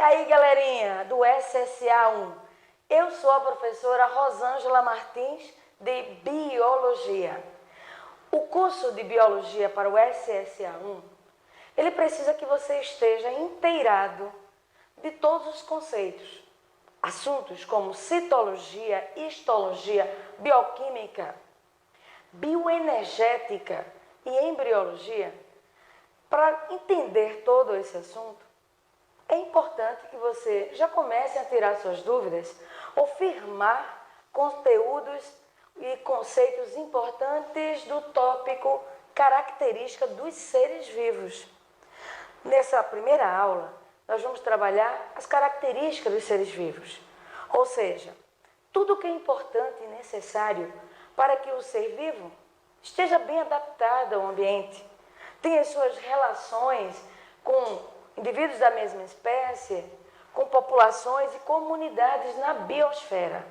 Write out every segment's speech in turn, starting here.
aí, galerinha do SSA1? Eu sou a professora Rosângela Martins, de Biologia. O curso de Biologia para o SSA1, ele precisa que você esteja inteirado de todos os conceitos. Assuntos como citologia, histologia, bioquímica, bioenergética e embriologia. Para entender todo esse assunto, é importante que você já comece a tirar suas dúvidas ou firmar conteúdos e conceitos importantes do tópico característica dos seres vivos. Nessa primeira aula, nós vamos trabalhar as características dos seres vivos, ou seja, tudo o que é importante e necessário para que o ser vivo esteja bem adaptado ao ambiente, tenha suas relações com indivíduos da mesma espécie, com populações e comunidades na biosfera.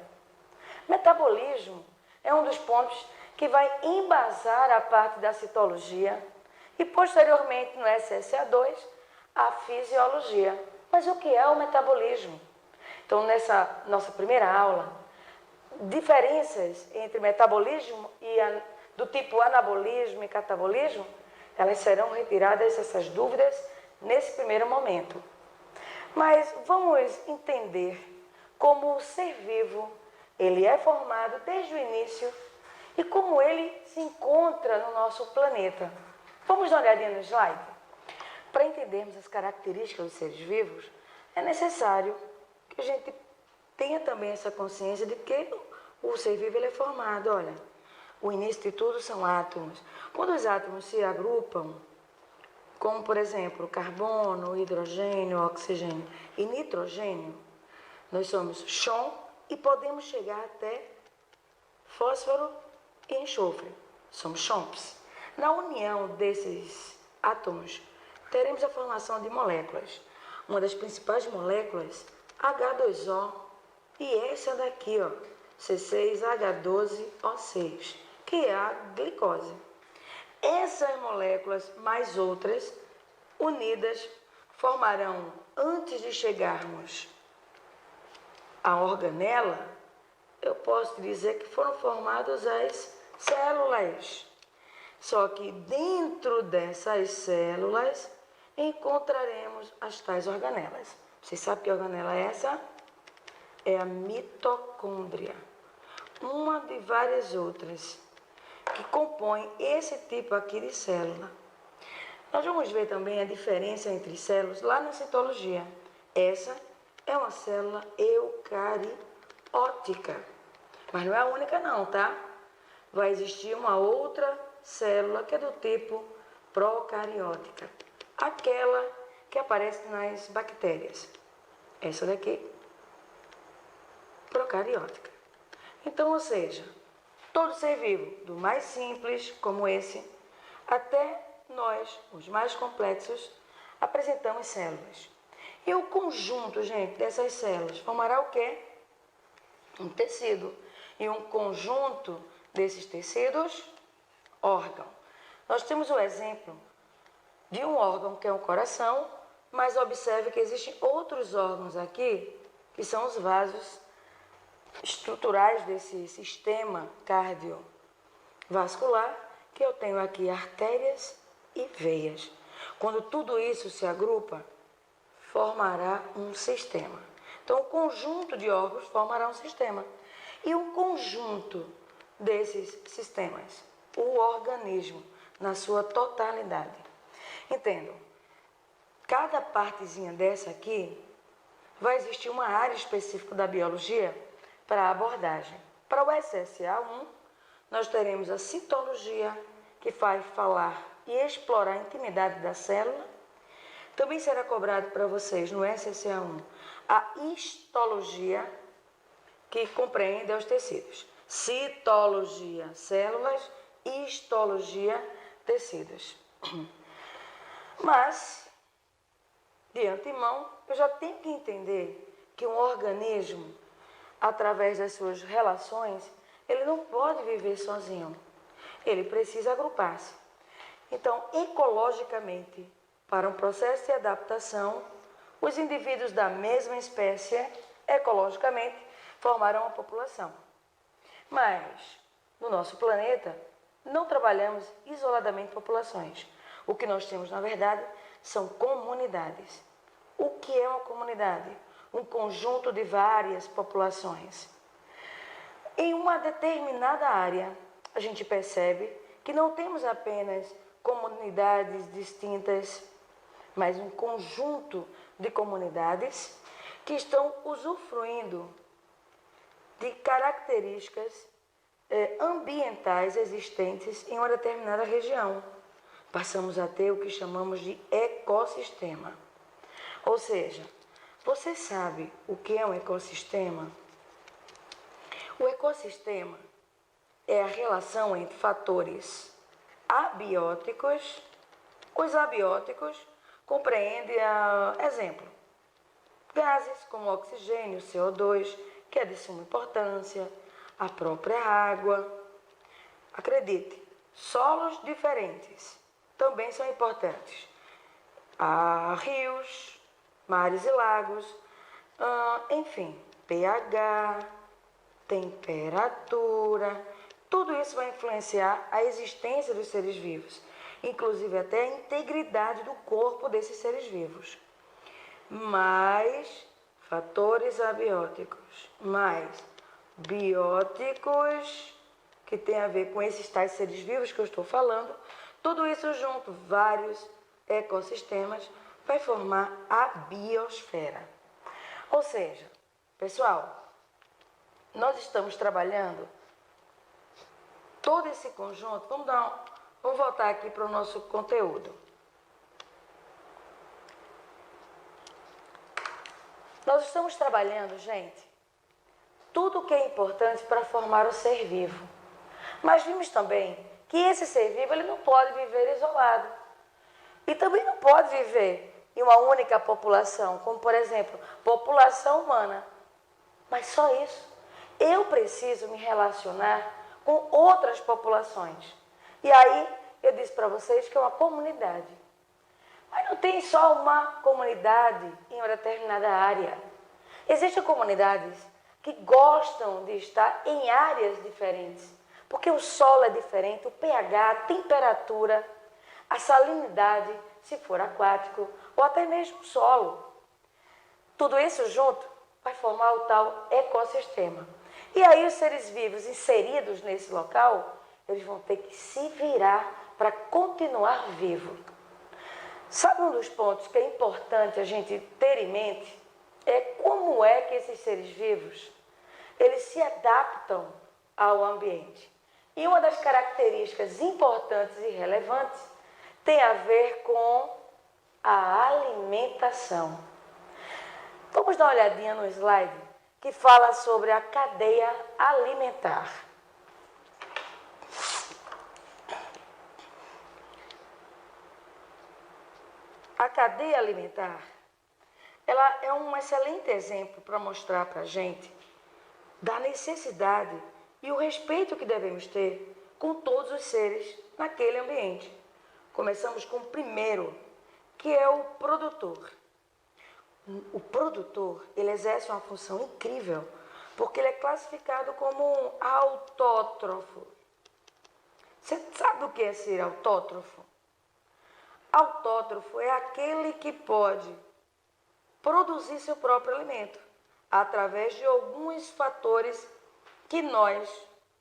Metabolismo é um dos pontos que vai embasar a parte da citologia e, posteriormente, no SSA2, a fisiologia. Mas o que é o metabolismo? Então, nessa nossa primeira aula, diferenças entre metabolismo e do tipo anabolismo e catabolismo, elas serão retiradas, essas dúvidas, nesse primeiro momento. Mas vamos entender como o ser vivo ele é formado desde o início e como ele se encontra no nosso planeta. Vamos dar uma olhadinha no slide? Para entendermos as características dos seres vivos, é necessário que a gente tenha também essa consciência de que o ser vivo ele é formado. Olha, o início de tudo são átomos. Quando os átomos se agrupam, como por exemplo carbono, hidrogênio, oxigênio e nitrogênio, nós somos chão e podemos chegar até fósforo e enxofre. Somos chomps. Na união desses átomos, teremos a formação de moléculas. Uma das principais moléculas, H2O, e essa daqui, ó, C6H12O6, que é a glicose. Essas moléculas, mais outras, unidas, formarão, antes de chegarmos à organela, eu posso dizer que foram formadas as células. Só que dentro dessas células encontraremos as tais organelas. Vocês sabem que organela é essa? É a mitocôndria. Uma de várias outras que compõem esse tipo aqui de célula. Nós vamos ver também a diferença entre células lá na citologia. Essa é uma célula eucariótica, mas não é a única não, tá? Vai existir uma outra célula que é do tipo procariótica, aquela que aparece nas bactérias. Essa daqui, procariótica. Então, ou seja, todo ser vivo, do mais simples, como esse, até nós, os mais complexos, apresentamos células. E o conjunto, gente, dessas células formará o quê? Um tecido. E um conjunto desses tecidos, órgão. Nós temos o exemplo de um órgão que é o coração, mas observe que existem outros órgãos aqui, que são os vasos estruturais desse sistema cardiovascular, que eu tenho aqui artérias e veias. Quando tudo isso se agrupa, formará um sistema. Então, o conjunto de órgãos formará um sistema. E o conjunto desses sistemas, o organismo, na sua totalidade. Entendam, cada partezinha dessa aqui, vai existir uma área específica da biologia para a abordagem. Para o SSA1, nós teremos a citologia, que vai falar e explorar a intimidade da célula. Também será cobrado para vocês no SSA1 a histologia, que compreende os tecidos. Citologia, células, histologia, tecidos. Mas, de antemão, eu já tenho que entender que um organismo, através das suas relações, ele não pode viver sozinho. Ele precisa agrupar-se. Então, ecologicamente, para um processo de adaptação, os indivíduos da mesma espécie, ecologicamente, formaram uma população. Mas, no nosso planeta, não trabalhamos isoladamente populações. O que nós temos, na verdade, são comunidades. O que é uma comunidade? Um conjunto de várias populações. Em uma determinada área, a gente percebe que não temos apenas comunidades distintas, mas um conjunto de comunidades que estão usufruindo de características ambientais existentes em uma determinada região. Passamos a ter o que chamamos de ecossistema. Ou seja, você sabe o que é um ecossistema? O ecossistema é a relação entre fatores abióticos. Os abióticos compreendem, exemplo, gases como oxigênio, CO2, que é de suma importância, a própria água. Acredite, solos diferentes também são importantes. Há rios, mares e lagos, enfim, pH, temperatura, tudo isso vai influenciar a existência dos seres vivos, inclusive até a integridade do corpo desses seres vivos. Mais fatores abióticos, mais bióticos, que tem a ver com esses tais seres vivos que eu estou falando, tudo isso junto, vários ecossistemas, vai formar a biosfera. Ou seja, pessoal, nós estamos trabalhando todo esse conjunto. Vamos voltar aqui para o nosso conteúdo. Nós estamos trabalhando, gente, tudo o que é importante para formar o ser vivo. Mas vimos também que esse ser vivo ele não pode viver isolado. E também não pode viver em uma única população, como, por exemplo, população humana. Mas só isso. Eu preciso me relacionar com outras populações. E aí, eu disse para vocês que é uma comunidade. Mas não tem só uma comunidade em uma determinada área. Existem comunidades que gostam de estar em áreas diferentes. Porque o solo é diferente, o pH, a temperatura, a salinidade, se for aquático, ou até mesmo o solo. Tudo isso junto vai formar o tal ecossistema. E aí os seres vivos inseridos nesse local, eles vão ter que se virar para continuar vivo. Sabe um dos pontos que é importante a gente ter em mente? É como é que esses seres vivos, eles se adaptam ao ambiente. E uma das características importantes e relevantes tem a ver com a alimentação. Vamos dar uma olhadinha no slide que fala sobre a cadeia alimentar. A cadeia alimentar, ela é um excelente exemplo para mostrar para a gente da necessidade e o respeito que devemos ter com todos os seres naquele ambiente. Começamos com o primeiro, que é o produtor. O produtor, ele exerce uma função incrível, porque ele é classificado como um autótrofo. Você sabe o que é ser autótrofo? Autótrofo é aquele que pode produzir seu próprio alimento, através de alguns fatores que nós,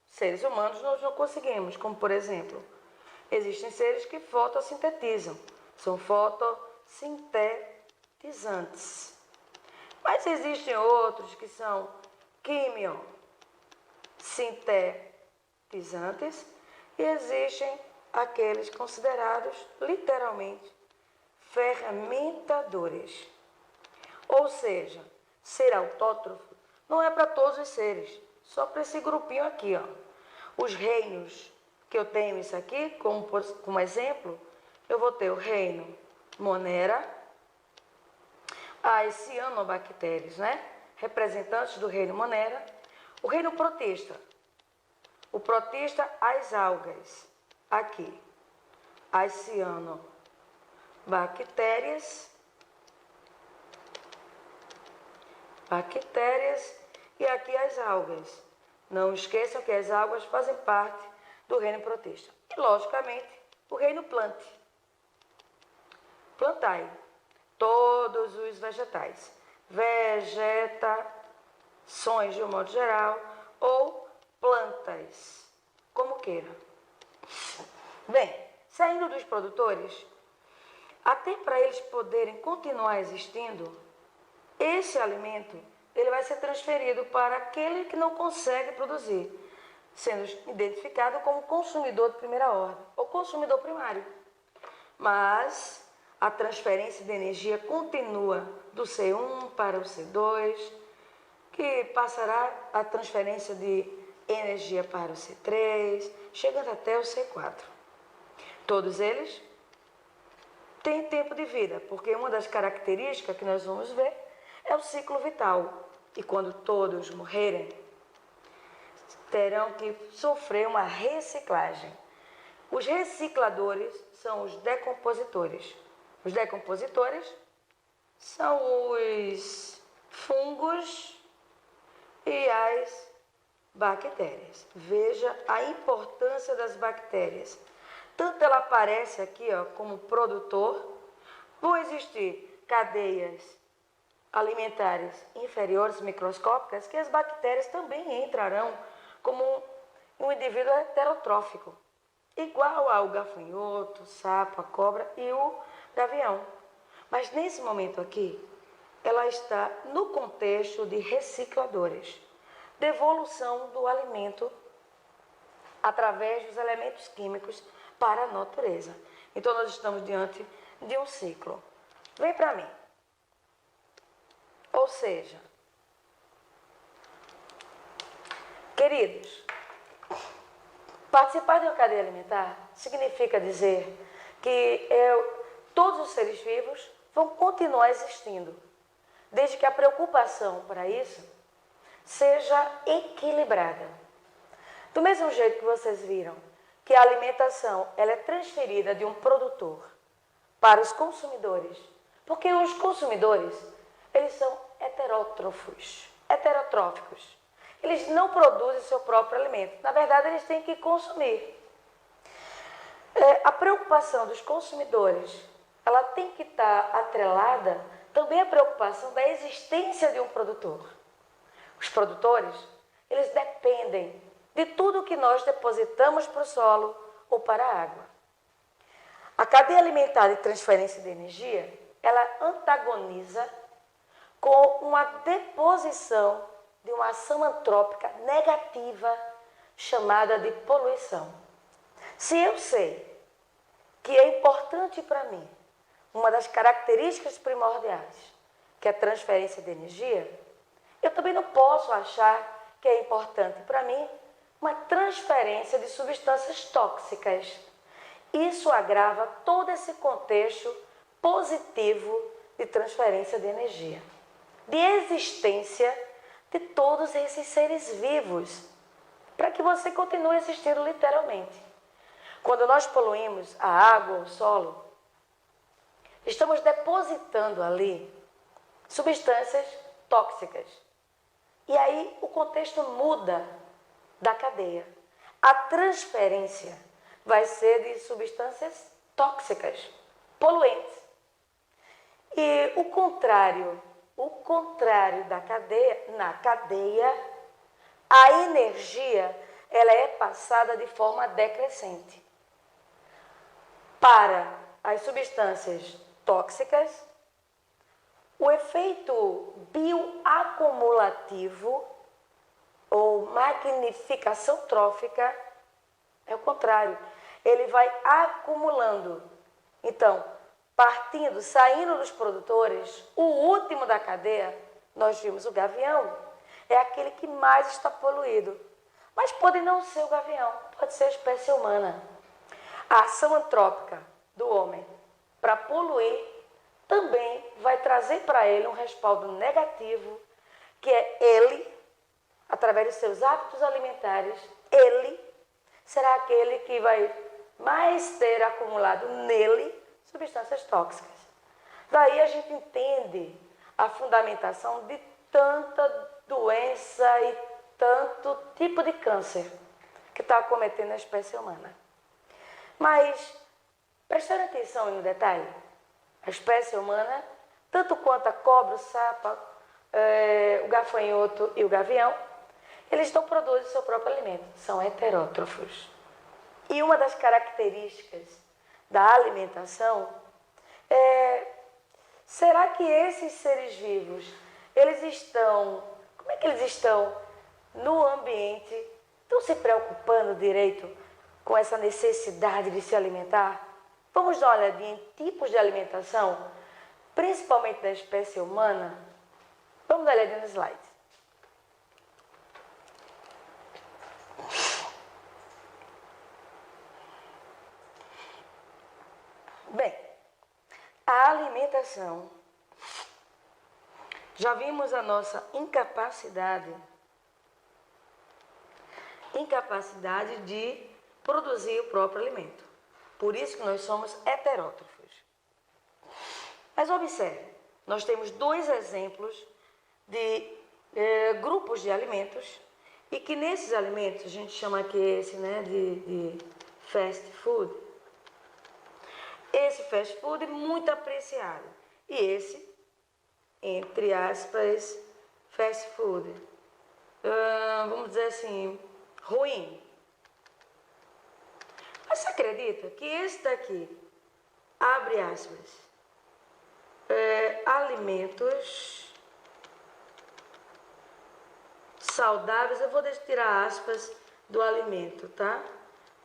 seres humanos, nós não conseguimos, como por exemplo, existem seres que fotossintetizam, são fotossintetizantes. Mas existem outros que são quimiosintetizantes e existem aqueles considerados literalmente fermentadores. Ou seja, ser autótrofo não é para todos os seres, só para esse grupinho aqui, ó. Os reinos que eu tenho isso aqui, como exemplo, eu vou ter o reino Monera, as cianobactérias, né? Representantes do reino Monera, o reino protista. O protista, as algas, aqui. As cianobactérias bactérias e aqui as algas. Não esqueçam que as algas fazem parte do reino protista. E, logicamente, o reino plante. Plantai todos os vegetais. Vegetações, de um modo geral, ou plantas, como queira. Bem, saindo dos produtores, até para eles poderem continuar existindo, esse alimento ele vai ser transferido para aquele que não consegue produzir, sendo identificado como consumidor de primeira ordem ou consumidor primário. Mas a transferência de energia continua do C1 para o C2, que passará a transferência de energia para o C3, chegando até o C4. Todos eles têm tempo de vida, porque uma das características que nós vamos ver é o ciclo vital. E quando todos morrerem, terão que sofrer uma reciclagem. Os recicladores são os decompositores. Os decompositores são os fungos e as bactérias. Veja a importância das bactérias. Tanto ela aparece aqui como produtor, vão existir cadeias alimentares inferiores microscópicas que as bactérias também entrarão como um indivíduo heterotrófico, igual ao gafanhoto, sapo, a cobra e o gavião. Mas nesse momento aqui, ela está no contexto de recicladores, devolução do alimento através dos elementos químicos para a natureza. Então nós estamos diante de um ciclo. Vem para mim. Ou seja, queridos, participar de uma cadeia alimentar significa dizer que todos os seres vivos vão continuar existindo, desde que a preocupação para isso seja equilibrada. Do mesmo jeito que vocês viram que a alimentação ela é transferida de um produtor para os consumidores, porque os consumidores eles são heterotróficos. Eles não produzem seu próprio alimento. Na verdade, eles têm que consumir. A preocupação dos consumidores, ela tem que estar atrelada também à preocupação da existência de um produtor. Os produtores, eles dependem de tudo que nós depositamos para o solo ou para a água. A cadeia alimentar de transferência de energia, ela antagoniza com uma deposição de uma ação antrópica negativa chamada de poluição. Se eu sei que é importante para mim uma das características primordiais, que é a transferência de energia, eu também não posso achar que é importante para mim uma transferência de substâncias tóxicas. Isso agrava todo esse contexto positivo de transferência de energia, de existência de todos esses seres vivos, para que você continue existindo literalmente. Quando nós poluímos a água, o solo, estamos depositando ali substâncias tóxicas. E aí o contexto muda da cadeia. A transferência vai ser de substâncias tóxicas, poluentes. E o contrário da cadeia, na cadeia, a energia ela é passada de forma decrescente. Para as substâncias tóxicas, o efeito bioacumulativo ou magnificação trófica é o contrário. Ele vai acumulando. Então, saindo dos produtores, o último da cadeia, nós vimos o gavião, é aquele que mais está poluído. Mas pode não ser o gavião, pode ser a espécie humana. A ação antrópica do homem para poluir também vai trazer para ele um respaldo negativo, que é ele, através de seus hábitos alimentares, ele será aquele que vai mais ter acumulado nele substâncias tóxicas. Daí a gente entende a fundamentação de tanta doença e tanto tipo de câncer que está acometendo a espécie humana. Mas, prestando atenção no detalhe, a espécie humana, tanto quanto a cobra, o sapo, o gafanhoto e o gavião, eles não produzem seu próprio alimento, são heterótrofos. E uma das características da alimentação é, será que esses seres vivos, como é que eles estão no ambiente, estão se preocupando direito com essa necessidade de se alimentar? Vamos dar uma olhadinha em tipos de alimentação, principalmente da espécie humana? Vamos dar uma olhadinha no slide. Bem, a alimentação, já vimos a nossa incapacidade de produzir o próprio alimento. Por isso que nós somos heterótrofos. Mas observe, nós temos dois exemplos de grupos de alimentos e que nesses alimentos, a gente chama aqui esse de fast food. Esse fast food é muito apreciado. E esse, entre aspas, fast food, vamos dizer assim, ruim. Mas você acredita que esse daqui, abre aspas, alimentos saudáveis, eu vou tirar aspas do alimento, tá?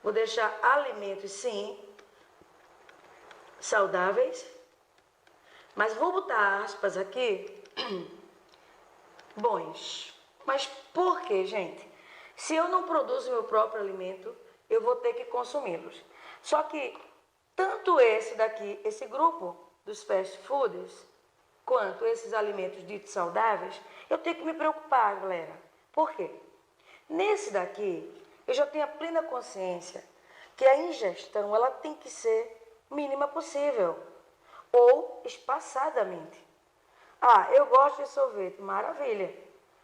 Vou deixar alimentos, sim, saudáveis, mas vou botar aspas aqui, bons. Mas por quê, gente? Se eu não produzo meu próprio alimento, eu vou ter que consumi-los. Só que tanto esse daqui, esse grupo dos fast foods, quanto esses alimentos ditos saudáveis, eu tenho que me preocupar, galera. Por quê? Nesse daqui, eu já tenho a plena consciência que a ingestão ela tem que ser mínima possível ou espaçadamente. Ah, eu gosto de sorvete, maravilha,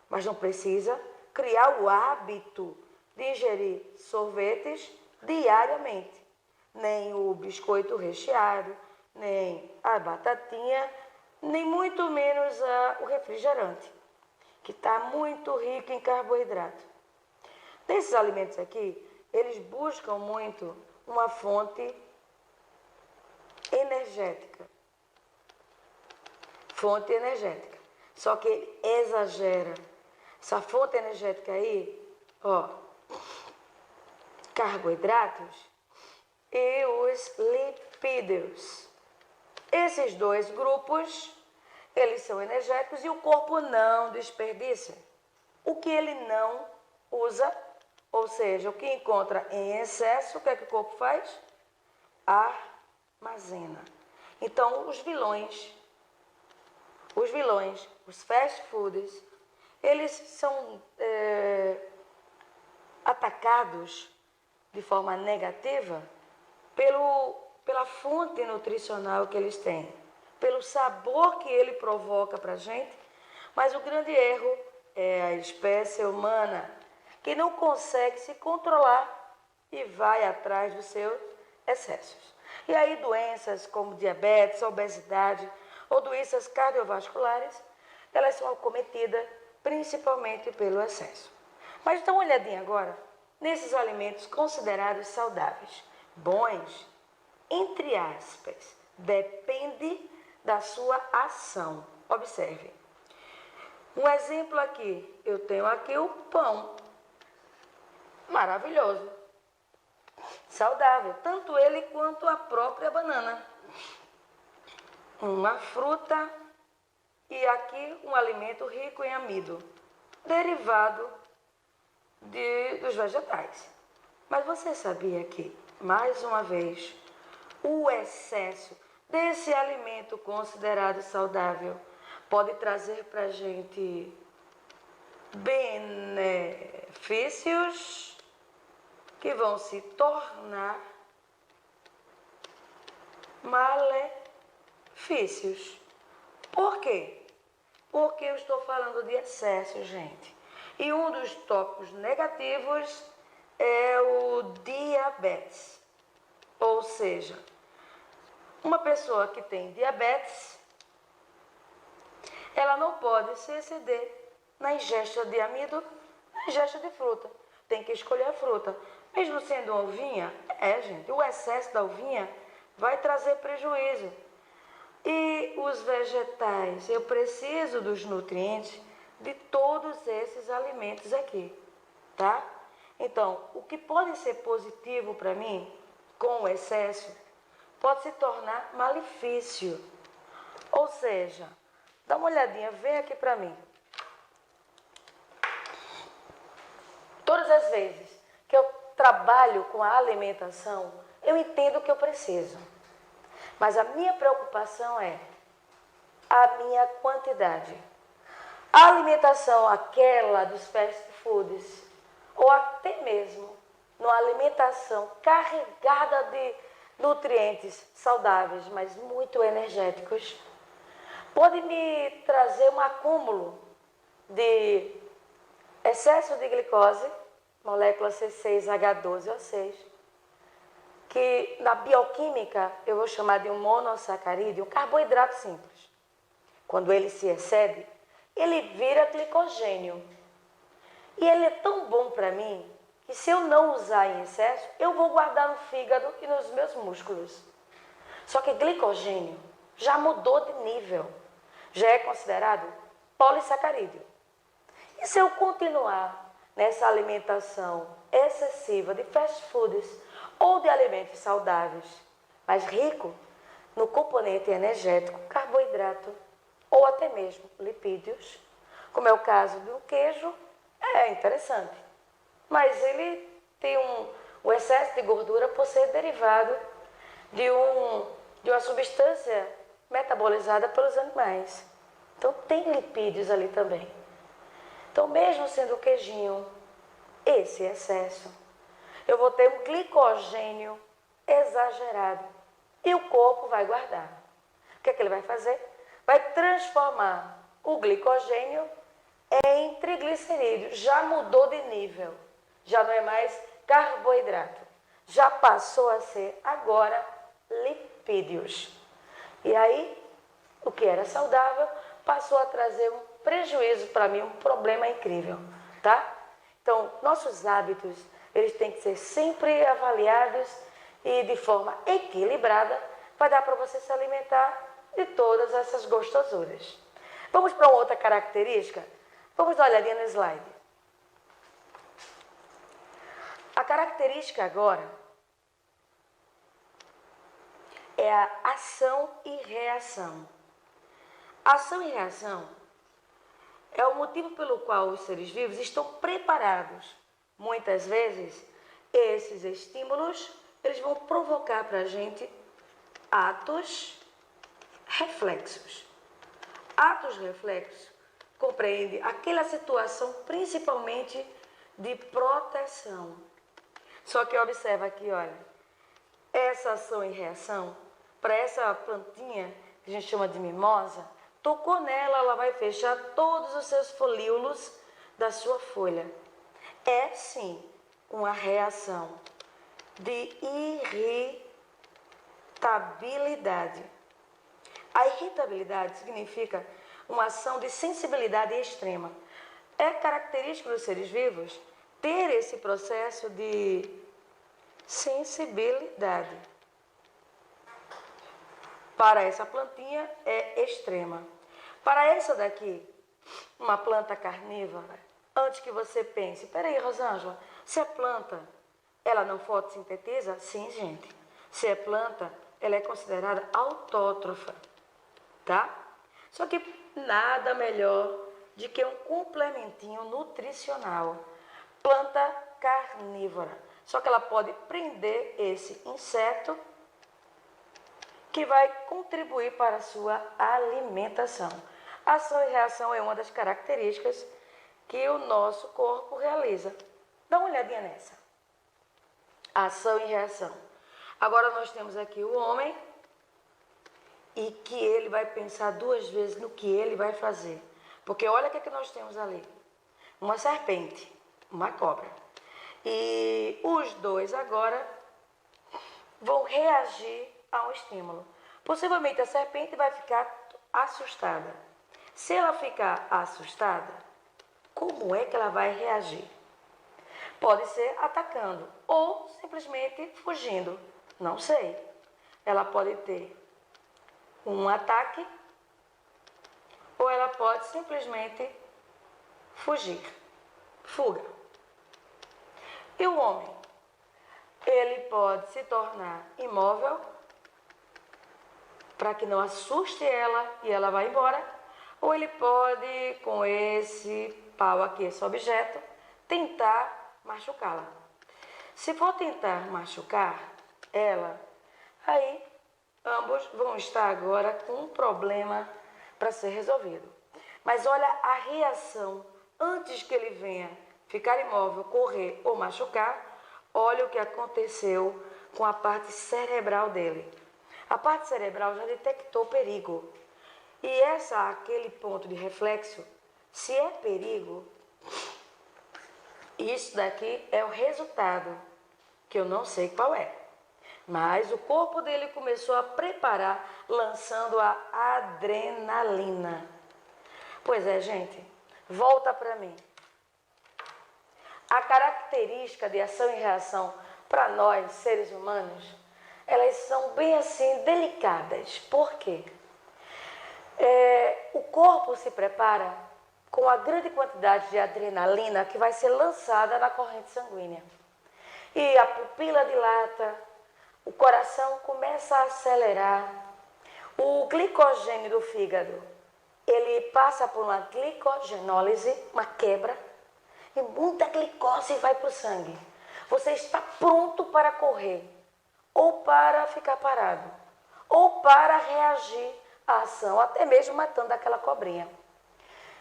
mas não precisa criar o hábito de ingerir sorvetes diariamente, nem o biscoito recheado, nem a batatinha, nem muito menos o refrigerante, que está muito rico em carboidrato. Desses alimentos aqui, eles buscam muito uma fonte energética. Fonte energética. Só que ele exagera. Essa fonte energética aí, ó, carboidratos e os lipídios. Esses dois grupos, eles são energéticos e o corpo não desperdiça. O que ele não usa, ou seja, o que encontra em excesso, o que é que o corpo faz? Armazena. Então, os vilões, os fast foods, eles são atacados de forma negativa pela fonte nutricional que eles têm, pelo sabor que ele provoca para a gente, mas o grande erro é a espécie humana que não consegue se controlar e vai atrás dos seus excessos. E aí doenças como diabetes, obesidade ou doenças cardiovasculares, elas são acometidas principalmente pelo excesso. Mas dá uma olhadinha agora nesses alimentos considerados saudáveis, bons, entre aspas, depende da sua ação. Observe. Um exemplo aqui, eu tenho aqui o pão, maravilhoso, saudável, tanto ele quanto a própria banana. Uma fruta e aqui um alimento rico em amido, derivado dos vegetais. Mas você sabia que, mais uma vez, o excesso desse alimento considerado saudável pode trazer para a gente benefícios que vão se tornar malefícios. Por quê? Porque eu estou falando de excesso, gente. E um dos tópicos negativos é o diabetes. Ou seja, uma pessoa que tem diabetes, ela não pode se exceder na ingesta de amido, na ingesta de fruta. Tem que escolher a fruta. Mesmo sendo uma uvinha, gente, o excesso da uvinha vai trazer prejuízo. E os vegetais, eu preciso dos nutrientes de todos esses alimentos aqui, tá? Então, o que pode ser positivo para mim, com o excesso, pode se tornar malefício. Ou seja, dá uma olhadinha, vem aqui para mim. Todas as vezes que eu trabalho com a alimentação, eu entendo o que eu preciso. Mas a minha preocupação é a minha quantidade. A alimentação, aquela dos fast foods, ou até mesmo numa alimentação carregada de nutrientes saudáveis, mas muito energéticos, pode me trazer um acúmulo de excesso de glicose, molécula C6H12O6, que na bioquímica eu vou chamar de um monossacarídeo, um carboidrato simples. Quando ele se excede, ele vira glicogênio. E ele é tão bom para mim que se eu não usar em excesso, eu vou guardar no fígado e nos meus músculos. Só que glicogênio já mudou de nível, já é considerado polissacarídeo. E se eu continuar nessa alimentação excessiva de fast foods ou de alimentos saudáveis, mas rico no componente energético, carboidrato ou até mesmo lipídios, como é o caso do queijo, é interessante. Mas ele tem um excesso de gordura por ser derivado de uma substância metabolizada pelos animais. Então tem lipídios ali também. Então mesmo sendo o queijinho, esse excesso, eu vou ter um glicogênio exagerado e o corpo vai guardar. O que é que ele vai fazer? Vai transformar o glicogênio em triglicerídeo. Já mudou de nível, já não é mais carboidrato, já passou a ser agora lipídios. E aí, o que era saudável passou a trazer um prejuízo para mim, um problema incrível, tá? Então, nossos hábitos, eles têm que ser sempre avaliados e de forma equilibrada para dar para você se alimentar de todas essas gostosuras. Vamos para uma outra característica? Vamos dar uma olhadinha no slide. A característica agora é a ação e reação. Ação e reação é o motivo pelo qual os seres vivos estão preparados. Muitas vezes, esses estímulos, eles vão provocar para a gente atos reflexos. Atos reflexos compreende aquela situação principalmente de proteção. Só que observa aqui, olha, essa ação e reação, para essa plantinha que a gente chama de mimosa, tocou nela, ela vai fechar todos os seus folíolos da sua folha. É sim uma reação de irritabilidade. A irritabilidade significa uma ação de sensibilidade extrema. É característico dos seres vivos ter esse processo de sensibilidade. Para essa plantinha é extrema. Para essa daqui, uma planta carnívora, antes que você pense, peraí, Rosângela, se é planta, ela não fotossintetiza? Sim, gente. Se é planta, ela é considerada autótrofa, tá? Só que nada melhor do que um complementinho nutricional. Planta carnívora. Só que ela pode prender esse inseto que vai contribuir para a sua alimentação. Ação e reação é uma das características que o nosso corpo realiza. Dá uma olhadinha nessa. Ação e reação. Agora nós temos aqui o homem e que ele vai pensar duas vezes no que ele vai fazer. Porque olha o que nós temos ali. Uma serpente, uma cobra. E os dois agora vão reagir a um estímulo. Possivelmente a serpente vai ficar assustada. Se ela ficar assustada, como é que ela vai reagir? Pode ser atacando ou simplesmente fugindo. Não sei. Ela pode ter um ataque ou ela pode simplesmente fugir. Fuga. E o homem? Ele pode se tornar imóvel para que não assuste ela e ela vá embora, ou ele pode, com esse pau aqui, esse objeto, tentar machucá-la. Se for tentar machucar ela, aí ambos vão estar agora com um problema para ser resolvido. Mas olha a reação antes que ele venha ficar imóvel, correr ou machucar. Olha o que aconteceu com a parte cerebral dele. A parte cerebral já detectou perigo. E aquele ponto de reflexo, se é perigo, isso daqui é o resultado, que eu não sei qual é. Mas o corpo dele começou a preparar, lançando a adrenalina. Pois é, gente, volta para mim. A característica de ação e reação para nós, seres humanos, elas são bem assim delicadas. Por quê? O corpo se prepara com a grande quantidade de adrenalina que vai ser lançada na corrente sanguínea. E a pupila dilata, o coração começa a acelerar, o glicogênio do fígado, ele passa por uma glicogenólise, uma quebra, e muita glicose vai para o sangue. Você está pronto para correr, ou para ficar parado, ou para reagir à ação, até mesmo matando aquela cobrinha.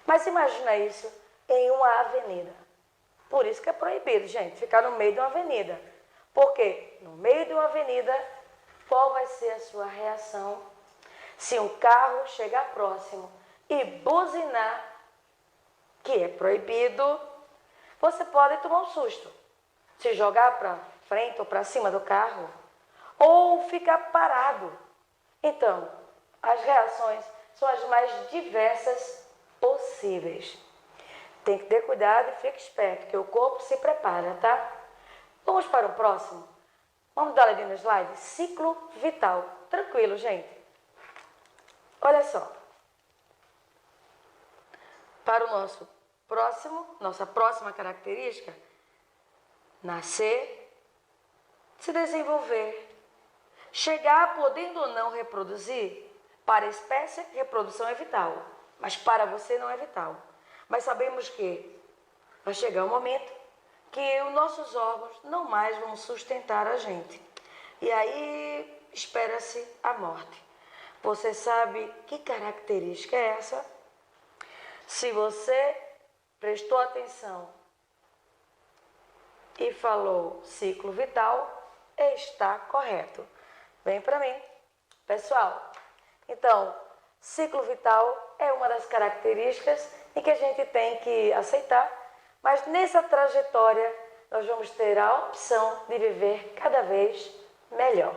Mas imagina isso em uma avenida. Por isso que é proibido, gente, ficar no meio de uma avenida. Porque no meio de uma avenida, qual vai ser a sua reação se um carro chegar próximo e buzinar, que é proibido? Você pode tomar um susto, se jogar para frente ou para cima do carro, ou ficar parado. Então, as reações são as mais diversas possíveis. Tem que ter cuidado e fique esperto, que o corpo se prepara, tá? Vamos para o próximo? Vamos dar ali no slide? Ciclo vital. Tranquilo, gente? Olha só. Para o nossa próxima característica, nascer, se desenvolver, chegar podendo ou não reproduzir. Para a espécie, reprodução é vital, mas para você não é vital. Mas sabemos que vai chegar um momento que os nossos órgãos não mais vão sustentar a gente. E aí espera-se a morte. Você sabe que característica é essa? Se você prestou atenção e falou ciclo vital, está correto. Vem para mim, pessoal. Então, ciclo vital é uma das características em que a gente tem que aceitar, mas nessa trajetória nós vamos ter a opção de viver cada vez melhor.